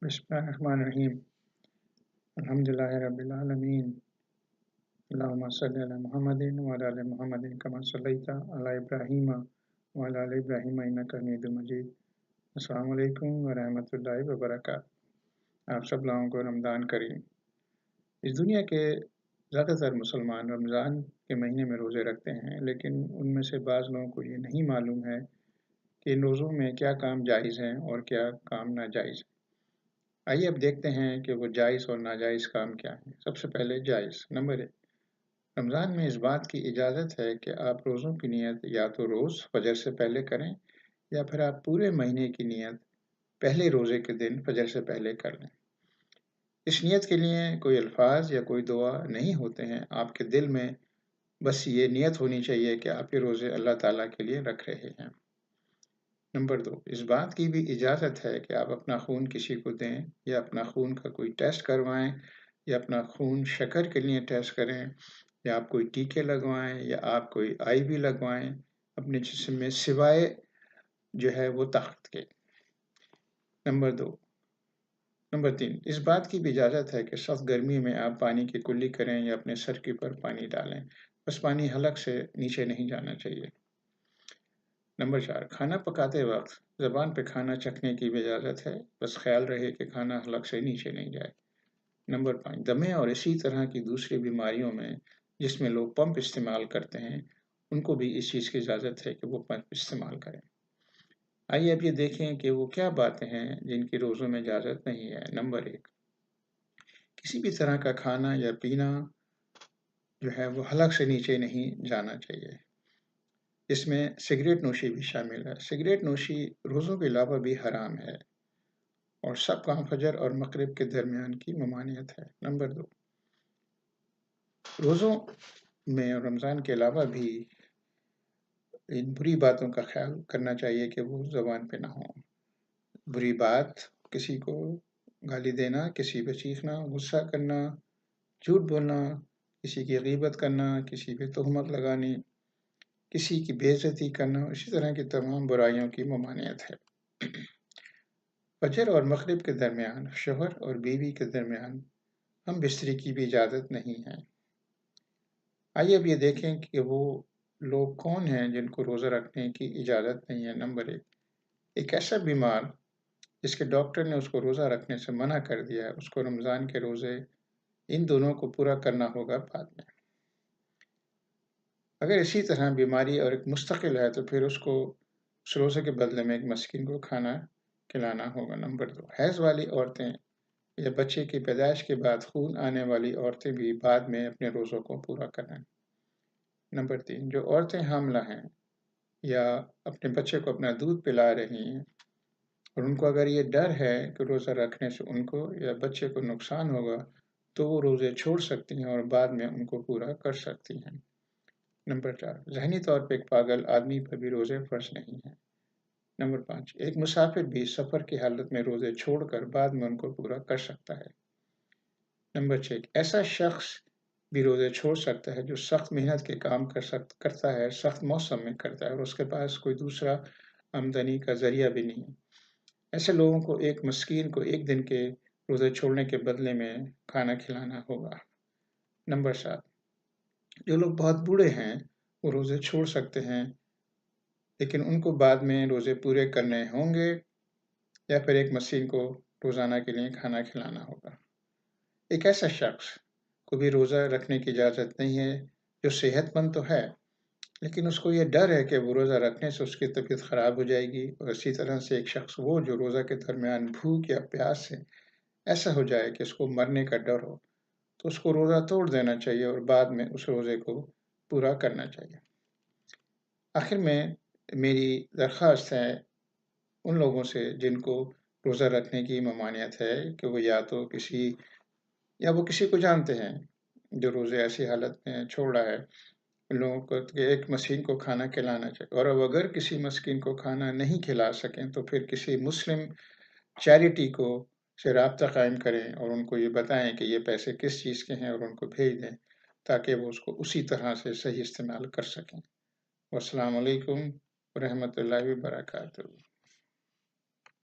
بسم اللہ الرحمن الرحیم الحمدللہ رب العالمین اللہم صلی علی محمد وعلی آل محمد کما صلیت علی ابراہیم وعلی آل ابراہیم انک حمید مجید۔ السلام علیکم ورحمۃ اللہ وبرکاتہ۔ آپ سب لوگوں کو رمضان کریم۔ اس دنیا کے زیادہ تر مسلمان رمضان کے مہینے میں روزے رکھتے ہیں، لیکن ان میں سے بعض لوگوں کو یہ نہیں معلوم ہے کہ ان روزوں میں کیا کام جائز ہیں اور کیا کام ناجائز ہیں۔ آئیے اب دیکھتے ہیں کہ وہ جائز اور ناجائز کام کیا ہیں۔ سب سے پہلے جائز۔ نمبر 1، رمضان میں اس بات کی اجازت ہے کہ آپ روزوں کی نیت یا تو روز فجر سے پہلے کریں یا پھر آپ پورے مہینے کی نیت پہلے روزے کے دن فجر سے پہلے کر لیں۔ اس نیت کے لیے کوئی الفاظ یا کوئی دعا نہیں ہوتے ہیں، آپ کے دل میں بس یہ نیت ہونی چاہیے کہ آپ یہ روزے اللہ تعالیٰ کے لیے رکھ رہے ہیں۔ نمبر 2، اس بات کی بھی اجازت ہے کہ آپ اپنا خون کسی کو دیں یا اپنا خون کا کوئی ٹیسٹ کروائیں یا اپنا خون شکر کے لیے ٹیسٹ کریں یا آپ کوئی ٹیکے لگوائیں یا آپ کوئی آئی بھی لگوائیں اپنے جسم میں سوائے جو ہے وہ طاقت کے۔ نمبر 3، اس بات کی بھی اجازت ہے کہ سخت گرمی میں آپ پانی کی کلی کریں یا اپنے سر کے پر پانی ڈالیں، بس پانی حلق سے نیچے نہیں جانا چاہیے۔ نمبر 4، کھانا پکاتے وقت زبان پہ کھانا چکھنے کی بھی اجازت ہے، بس خیال رہے کہ کھانا حلق سے نیچے نہیں جائے۔ نمبر 5، دمے اور اسی طرح کی دوسری بیماریوں میں جس میں لوگ پمپ استعمال کرتے ہیں ان کو بھی اس چیز کی اجازت ہے کہ وہ پمپ استعمال کریں۔ آئیے اب یہ دیکھیں کہ وہ کیا باتیں ہیں جن کی روزوں میں اجازت نہیں ہے۔ نمبر 1، کسی بھی طرح کا کھانا یا پینا جو ہے وہ حلق سے نیچے نہیں جانا چاہیے۔ اس میں سگریٹ نوشی بھی شامل ہے۔ سگریٹ نوشی روزوں کے علاوہ بھی حرام ہے اور سب کام فجر اور مغرب کے درمیان کی ممانعت ہے۔ نمبر 2، روزوں میں اور رمضان کے علاوہ بھی ان بری باتوں کا خیال کرنا چاہیے کہ وہ زبان پہ نہ ہوں۔ بری بات، کسی کو گالی دینا، کسی پہ چیخنا، غصہ کرنا، جھوٹ بولنا، کسی کی غیبت کرنا، کسی پہ تہمت لگانی، کسی کی بے عزتی کرنا، اسی طرح کی تمام برائیوں کی ممانعت ہے۔ فجر اور مغرب کے درمیان شوہر اور بیوی کے درمیان ہم بستری کی بھی اجازت نہیں ہے۔ آئیے اب یہ دیکھیں کہ وہ لوگ کون ہیں جن کو روزہ رکھنے کی اجازت نہیں ہے۔ نمبر 1، ایک ایسا بیمار جس کے ڈاکٹر نے اس کو روزہ رکھنے سے منع کر دیا ہے، اس کو رمضان کے روزے ان دونوں کو پورا کرنا ہوگا بعد میں۔ اگر اسی طرح بیماری اور ایک مستقل ہے تو پھر اس کو اس روزے کے بدلے میں ایک مسکین کو کھانا کھلانا ہوگا۔ نمبر 2، حیض والی عورتیں یا بچے کی پیدائش کے بعد خون آنے والی عورتیں بھی بعد میں اپنے روزوں کو پورا کریں۔ نمبر 3، جو عورتیں حاملہ ہیں یا اپنے بچے کو اپنا دودھ پلا رہی ہیں اور ان کو اگر یہ ڈر ہے کہ روزہ رکھنے سے ان کو یا بچے کو نقصان ہوگا تو وہ روزے چھوڑ سکتی ہیں اور بعد میں ان کو پورا کر سکتی ہیں۔ نمبر 4، ذہنی طور پہ ایک پاگل آدمی پر بھی روزے فرض نہیں ہیں۔ نمبر 5، ایک مسافر بھی سفر کی حالت میں روزے چھوڑ کر بعد میں ان کو پورا کر سکتا ہے۔ نمبر 6، ایسا شخص بھی روزے چھوڑ سکتا ہے جو سخت محنت کے کام کرتا ہے، سخت موسم میں کرتا ہے اور اس کے پاس کوئی دوسرا آمدنی کا ذریعہ بھی نہیں۔ ایسے لوگوں کو ایک مسکین کو ایک دن کے روزے چھوڑنے کے بدلے میں کھانا کھلانا ہوگا۔ نمبر 7، جو لوگ بہت بوڑھے ہیں وہ روزے چھوڑ سکتے ہیں لیکن ان کو بعد میں روزے پورے کرنے ہوں گے یا پھر ایک مسکین کو روزانہ کے لیے کھانا کھلانا ہوگا۔ ایک ایسا شخص کو بھی روزہ رکھنے کی اجازت نہیں ہے جو صحت مند تو ہے لیکن اس کو یہ ڈر ہے کہ وہ روزہ رکھنے سے اس کی طبیعت خراب ہو جائے گی، اور اسی طرح سے ایک شخص وہ جو روزہ کے درمیان بھوک یا پیاس سے ایسا ہو جائے کہ اس کو مرنے کا ڈر ہو تو اس کو روزہ توڑ دینا چاہیے اور بعد میں اس روزے کو پورا کرنا چاہیے۔ آخر میں میری درخواست ہے ان لوگوں سے جن کو روزہ رکھنے کی ممانعت ہے کہ وہ یا تو وہ کسی کو جانتے ہیں جو روزے ایسی حالت میں چھوڑ رہا ہے، ان لوگوں کو ایک مسکین کو کھانا کھلانا چاہیے، اور اب اگر کسی مسکین کو کھانا نہیں کھلا سکیں تو پھر کسی مسلم چیریٹی کو سے رابطہ قائم کریں اور ان کو یہ بتائیں کہ یہ پیسے کس چیز کے ہیں اور ان کو بھیج دیں تاکہ وہ اس کو اسی طرح سے صحیح استعمال کر سکیں۔ والسلام علیکم ورحمۃ اللہ وبرکاتہ۔